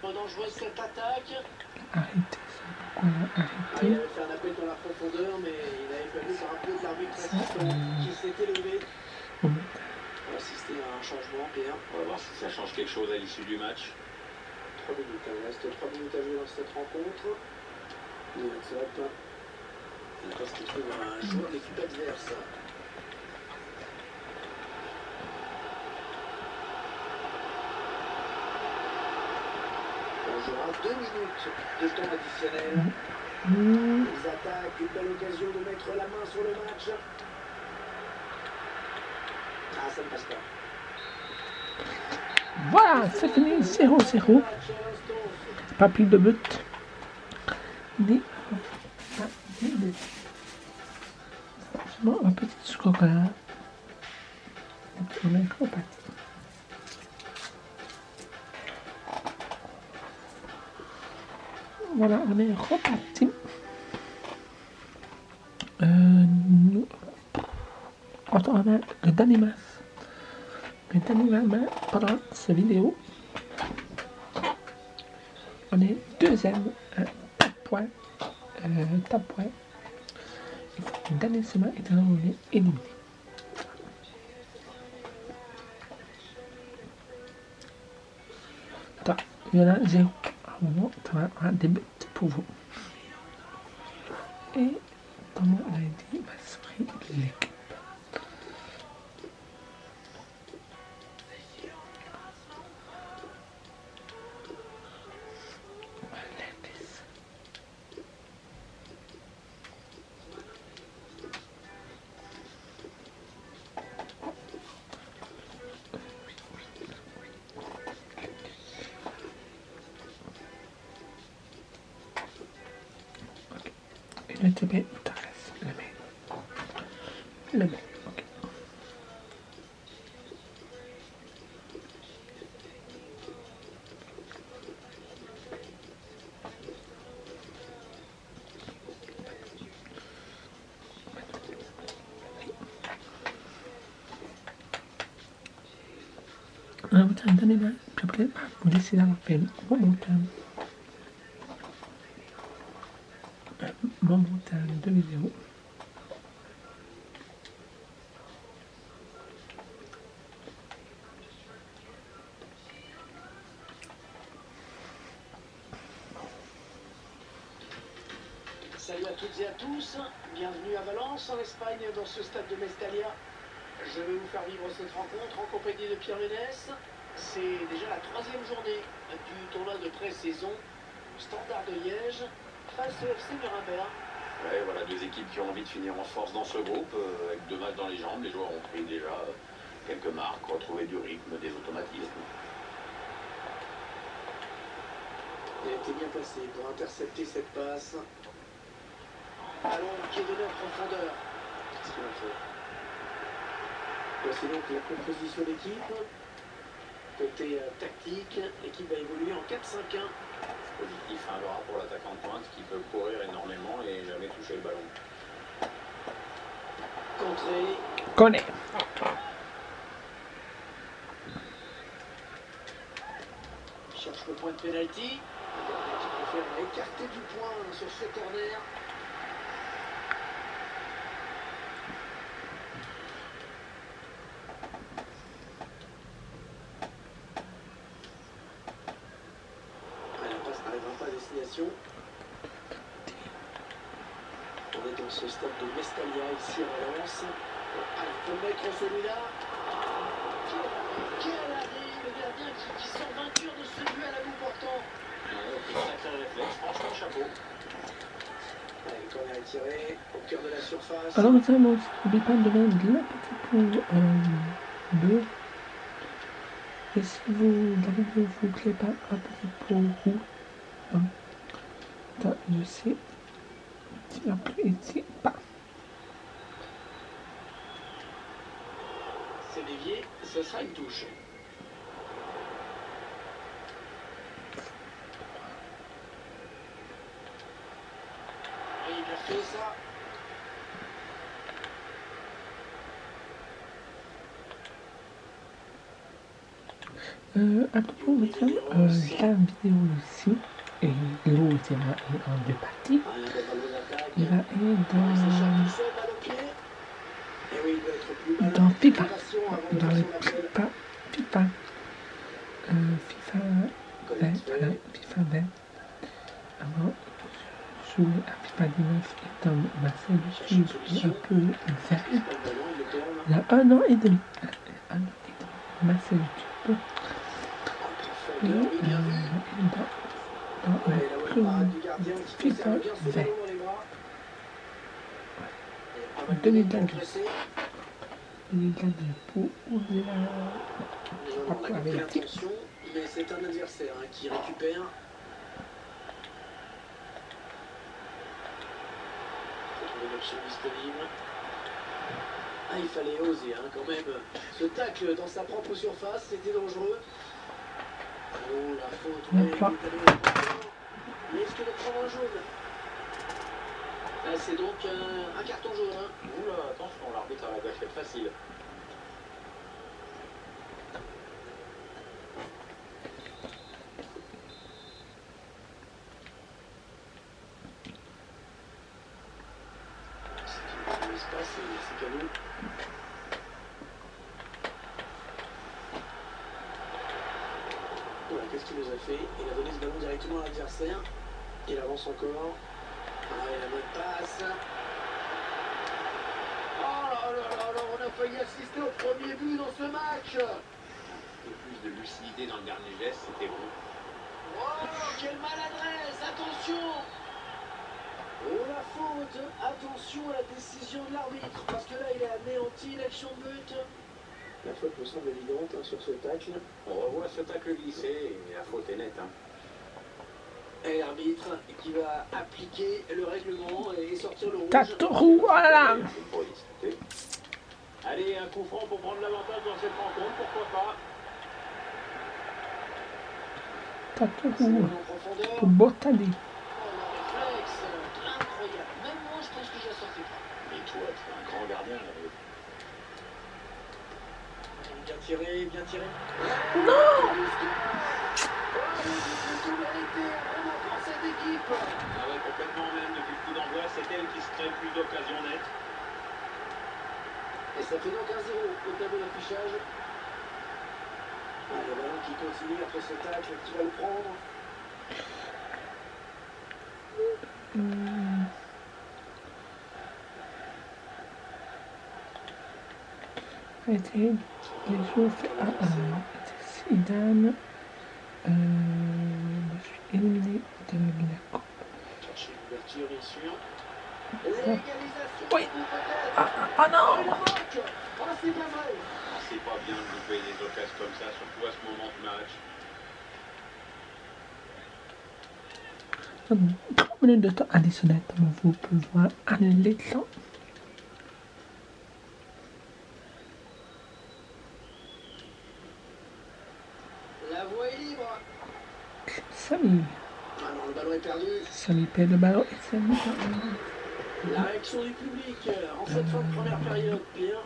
Dangereuse cette attaque. Arrêtez ça, pourquoi Il arrêtez? avait fait un appel dans la profondeur, mais il avait fallu faire un peu de l'arbitre assistant qui s'était levé On pour assister à un changement. Bien. On va voir si ça change quelque chose à l'issue du match. 3 minutes, il reste 3 minutes à jouer dans cette rencontre. Le WhatsApp. Il passe qu'il trouve un joueur de l'équipe adverse. On jouera 2 minutes de temps additionnel. Ils attaquent, une belle occasion de mettre la main sur le match. Ah, ça ne passe pas. Voilà, c'est fini, 0-0. Pas plus de but. Ni but. Bon, un petit score là. On est reparti. Voilà, on est reparti. Nous, on a le Danemark. Le Danemark pendant cette vidéo. On est deuxième à 4 points. Le Danemark est on est éliminé. Attends, il y en a 0. À un moment, tu as des buts pour vous. Et comme on l'a dit, ma souris l'équipe. Le TP, t'arrêtes, le main, ok. Vous donnez-moi, s'il vous plaît, vous laissez la peine, montage de vidéo. Salut à toutes et à tous, bienvenue à Valence, en Espagne, dans ce stade de Mestalla. Je vais vous faire vivre cette rencontre en compagnie de Pierre Ménès. C'est déjà la 3e journée du tournoi de pré-saison Standard de Liège face au FC Nuremberg. Ouais, voilà, deux équipes qui ont envie de finir en force dans ce groupe, avec 2 matchs dans les jambes. Les joueurs ont pris déjà quelques marques, retrouvé du rythme, des automatismes. Il a été bien placé pour intercepter cette passe. Ballon qui est donné en profondeur. Qu'est-ce qu'il a fait? Voici donc la composition d'équipe. Côté tactique, l'équipe va évoluer en 4-5-1. Positif, hein, alors pour l'attaquant de pointe qui peut courir énormément et jamais toucher le ballon. Contré. Connais. Cherche le point de pénalty. Le gardien qui préfère écarter du point sur ce corner. On est dans ce stade de Mestalla ici à Valence. Il faut mettre celui-là. Quel arrêt, le gardien qui sort vainqueur de ce duel à bout portant. Sacré réflexe, franchement chapeau. Allez, le corner est tiré au cœur de la surface. Alors maintenant, n'oublie pas de mettre la petite pour bleu. Et si vous dans la vidéo vous ne plaît pas un petit pour rouge, je sais, tu n'apprécies pas. C'est dévié, ce sera une touche. Et il a fait ça. À propos de ça, la vidéo ici, et l'eau c'est en deux parties. Rien de ballon d'attaque. Il va être Il s'échappe tout seul, balle au pied. Et oui, il doit être plus malin. dans FIFA, Plus patient avant de dans faire le son appel. FIFA 20, voilà, FIFA 20. Avant, je jouais à FIFA 19 étant ma solitude est un peu verte. Le ballon, il le tourne. Il y a 1 an et demi. Ma solitude. Et Oui, bien vu. dans Ouais, la bonne parade du gardien qui FIFA conserve bien ce 20. ballon dans les bras. Et pas mal de 2022. minutes pour presser. Il a dit pour ouvrir la... On a compris l'intention, mais c'est un adversaire qui récupère. Faut trouver l'option disponible. Ah, il fallait oser quand même. Ce tacle dans sa propre surface, c'était dangereux. Oh, la faute. Non, Ouais, pas. il risque de prendre un jaune. Ah, c'est donc un carton jaune. Oula, attention, l'arbitre a la gâchette facile. C'est cadeau. Voilà, qu'est-ce qu'il nous a fait? Il a donné ce ballon directement à l'adversaire. Il avance encore. Ah, il a la bonne passe. Oh là là là là, on a failli assister au premier but dans ce match. Et plus de lucidité dans le dernier geste, c'était bon. Oh, quelle maladresse! Attention! Oh, la faute! Attention à la décision de l'arbitre, parce que là, il a anéanti l'action de but. La faute me semble évidente sur ce tacle. On revoit ce tacle glissé et la faute est nette. Et l'arbitre qui va appliquer le règlement et sortir le rouge. Tatou, voilà. Pour discuter. Allez, un coup franc pour prendre l'avantage dans cette rencontre, pourquoi pas. Tatou En profondeur. pour Botadi. Oh, le réflexe, incroyable. Même moi, je pense que je la sortais pas. Mais toi, tu es un grand gardien. Là. Bien tiré, bien tiré. Non. Tout mérité, vraiment pour cette équipe. Ah ouais, complètement même. Depuis le coup d'envoi, c'est elle qui se crée le plus d'occasions nettes. Et ça fait donc 1-0 au tableau d'affichage. Ah, le ballon qui continue après ce tacle, qui va le prendre. Arrêtez les jours à Zidane. Je suis éliminé de la coupe. Chercher l'ouverture, bien sûr. L'égalisation. Oui. Ah non. Oh, il manque. Oh, c'est pas vrai. Ah, c'est pas bien de louper des occasions comme ça, surtout à ce moment du match. 30 minutes de temps additionnel, comme vous pouvez voir à l'écran. La voie est libre. Samy. Ah non, le ballon est perdu. Samy perd le ballon et Samy perd. La réaction du public en cette fin de première période, Pierre.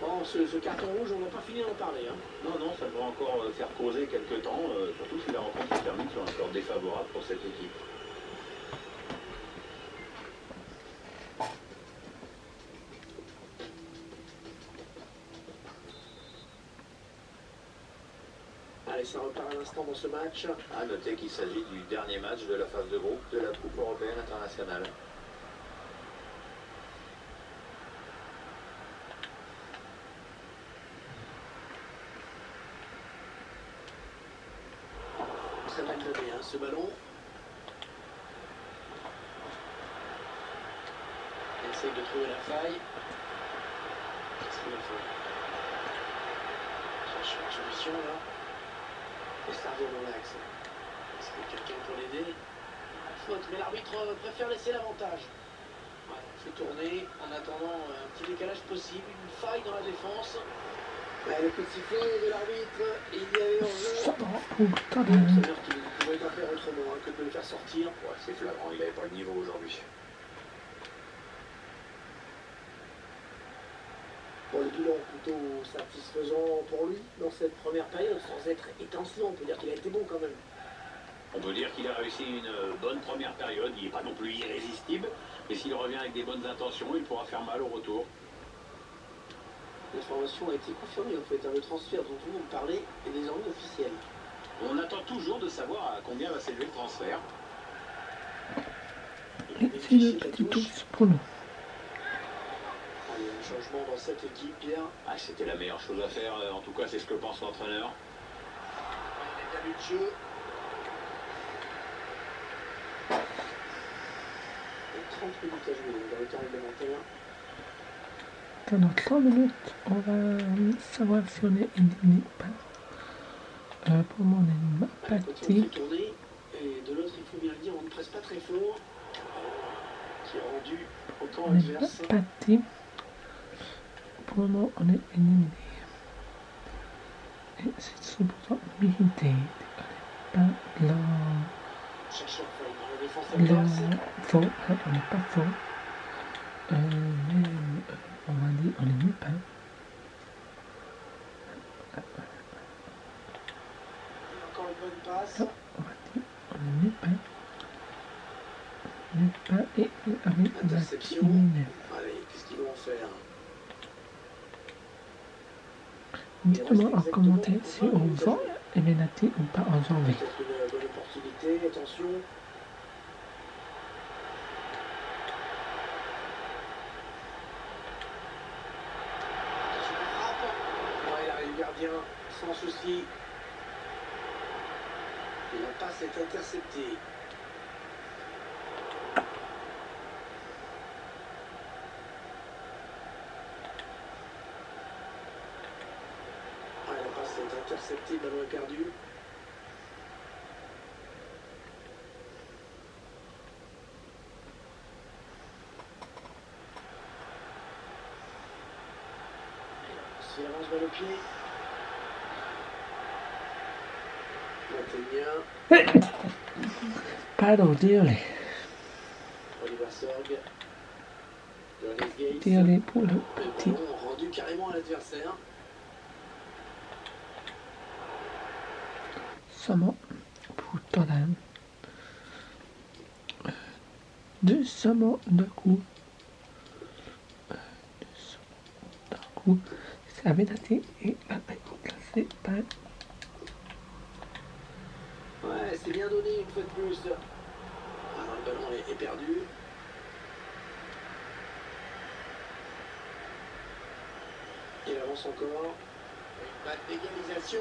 Bon, ce carton rouge, on n'a pas fini d'en parler. Non, non, ça devrait encore faire causer quelques temps, surtout si la rencontre se termine sur un score défavorable pour cette équipe. Allez, ça repart à l'instant dans ce match. À noter qu'il s'agit du dernier match de la phase de groupe de la Coupe européenne internationale. Ça va le donner, ce ballon. Il essaye de trouver la faille. Qu'est-ce qu'il a fait? Cherche une solution, là. Et ça revient dans l'axe. Est-ce que quelqu'un pour l'aider? Faute, mais l'arbitre préfère laisser l'avantage. Ouais, fait tourner en attendant un petit décalage possible, une faille dans la défense. Ouais, le coup de sifflet de l'arbitre, il y avait hors-jeu. Ça veut dire qu'il ne pouvait pas faire autrement que de le faire sortir. Ouais, c'est flagrant, il n'avait pas le niveau aujourd'hui. Bon, le bilan plutôt satisfaisant pour lui dans cette première période, sans être étincelant. On peut dire qu'il a été bon quand même. On peut dire qu'il a réussi une bonne première période. Il n'est pas non plus irrésistible. Mais s'il revient avec des bonnes intentions, il pourra faire mal au retour. L'information a été confirmée en fait. Le transfert dont tout le monde parlait est désormais officiel. On attend toujours de savoir à combien va s'élever le transfert. Et c'est le petit touche pour nous. Il y a un changement dans cette équipe, Pierre. Ah, c'était la meilleure chose à faire. En tout cas, c'est ce que pense l'entraîneur. Il a bien eu le jeu. Il y a 30 minutes à jouer dans le temps réglementaire. Pendant 3 minutes, on va savoir si on est éliminé ou pas. Pour moi, on est On parti. fait tourner. Et de l'autre, il faut bien le dire, on ne presse pas très fort. Qui est rendu au camp On est adverse. parti. Pour le moment, on est éliminé. Et c'est cependant mérité. On n'est pas là. Chercheur faille dans la défense Là, adverse. faux. On n'est pas faux. Mais on va dire, on est nulle part. Encore une bonne passe. On va dire, on est nulle part. Nulle part et avec la Interception. éliminé. Allez, qu'est-ce qu'ils vont en faire? Dites-moi en commentaire si on va éliminer ou pas en janvier. Peut-être une bonne opportunité, attention. Attention à la frappe. Ouais, il arrive le gardien sans souci. Et la passe est interceptée. Ouais, la passe est interceptée, ballon est perdu. Si avance balle au pied. Montagnien. Pardon, désolé. Oliver Sorg. Johannes Gates. Désolé pour le Le petit. ballon rendu carrément à l'adversaire. Saumon pour Tottenham. 2 saumons d'un coup. 2 saumons d'un coup. Ça avait daté et a été remplacé par Ouais, c'est bien donné une fois de plus. Alors le ballon est perdu. Il avance encore. Une batte d'égalisation.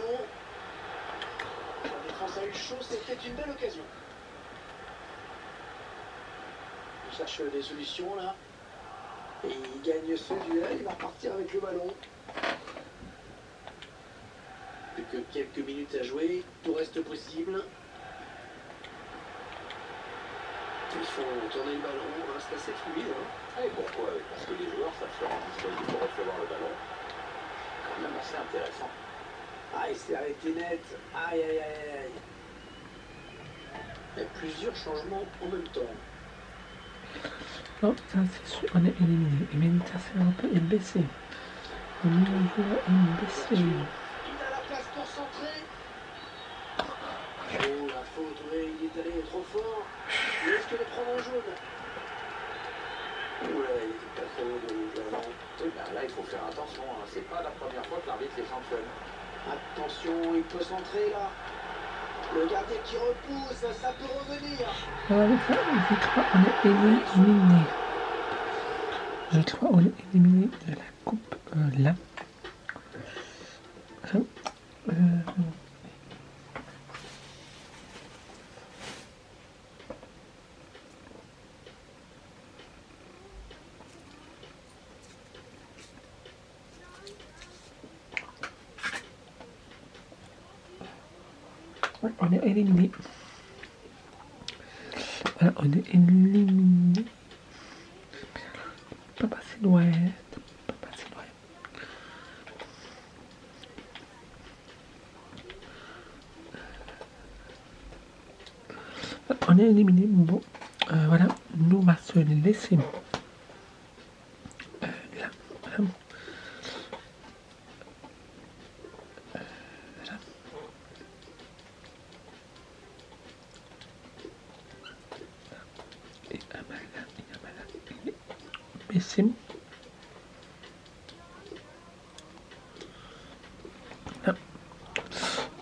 La défense a eu chaud, c'était une belle occasion. Il cherche des solutions là. Et il gagne ce duel, il va repartir avec le ballon. Plus que quelques minutes à jouer, tout reste possible. Ils font tourner le ballon, hein, c'est assez fluide. Hein. Et pourquoi? Parce que les joueurs savent se rendre disponibles pour recevoir le ballon. Quand même assez intéressant. Ah, il s'est arrêté net. Aïe, aïe, aïe, aïe. Il y a plusieurs changements en même temps. non, ça c'est sûr, on est éliminé. Et Méditation un peu est baissé. Le niveau joueur est baissé. Il a la place pour centrer. Oh, la faute, oui, il est allé trop fort. Il risque de prendre un jaune. Oula, il était pas très loin de rouge là, non. Eh ben, là, il faut faire attention. Hein. C'est pas la première fois que l'arbitre les sanctionne. Attention, il peut centrer là. Le gardien qui repousse, ça peut revenir. Alors avec ça, je crois qu'on est éliminé. Je crois qu'on est éliminé de la coupe là. Ouais, on est éliminé. Voilà, on est éliminé. Pas passer loin. Pas passer loin. On est éliminé. Bon, voilà, nous va se laisser là. Voilà. et Amala et Bessim.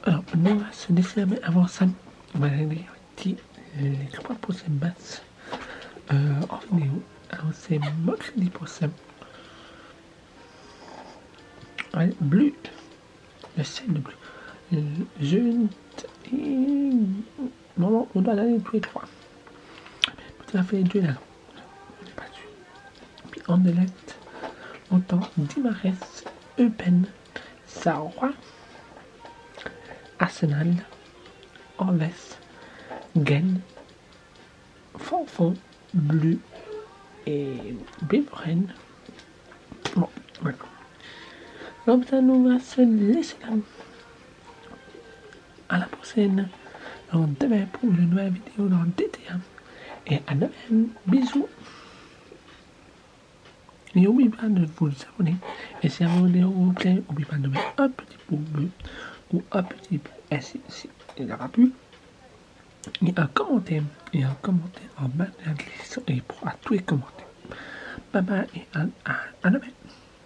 Alors, nous on va se laisser, mais avant ça, on va regarder les 3 prochaines matchs en vidéo. Alors, c'est mercredi prochain. Ouais, bleu, le ciel de bleu. Jeune et moment, on doit aller tous les 3. Tu as fait les 2 là. On n'est pas sûr. Puis en direct, on entend Dimarès, Eupen, Sarrois, Arsenal, Orves, Gen, Fanfon, Bleu et Beveren. Bon, voilà. Donc ça nous va se laisser là. À la prochaine. Alors demain pour une nouvelle vidéo dans DTA. Et à demain. Bisous. Et n'oubliez pas de vous abonner. Et si la vidéo vous plaît, n'oubliez pas de mettre un petit pouce bleu ou un petit pouce si il n'y aura plus. Et un commentaire en bas de la description et pour à tous les commentaires. Bye bye et à demain.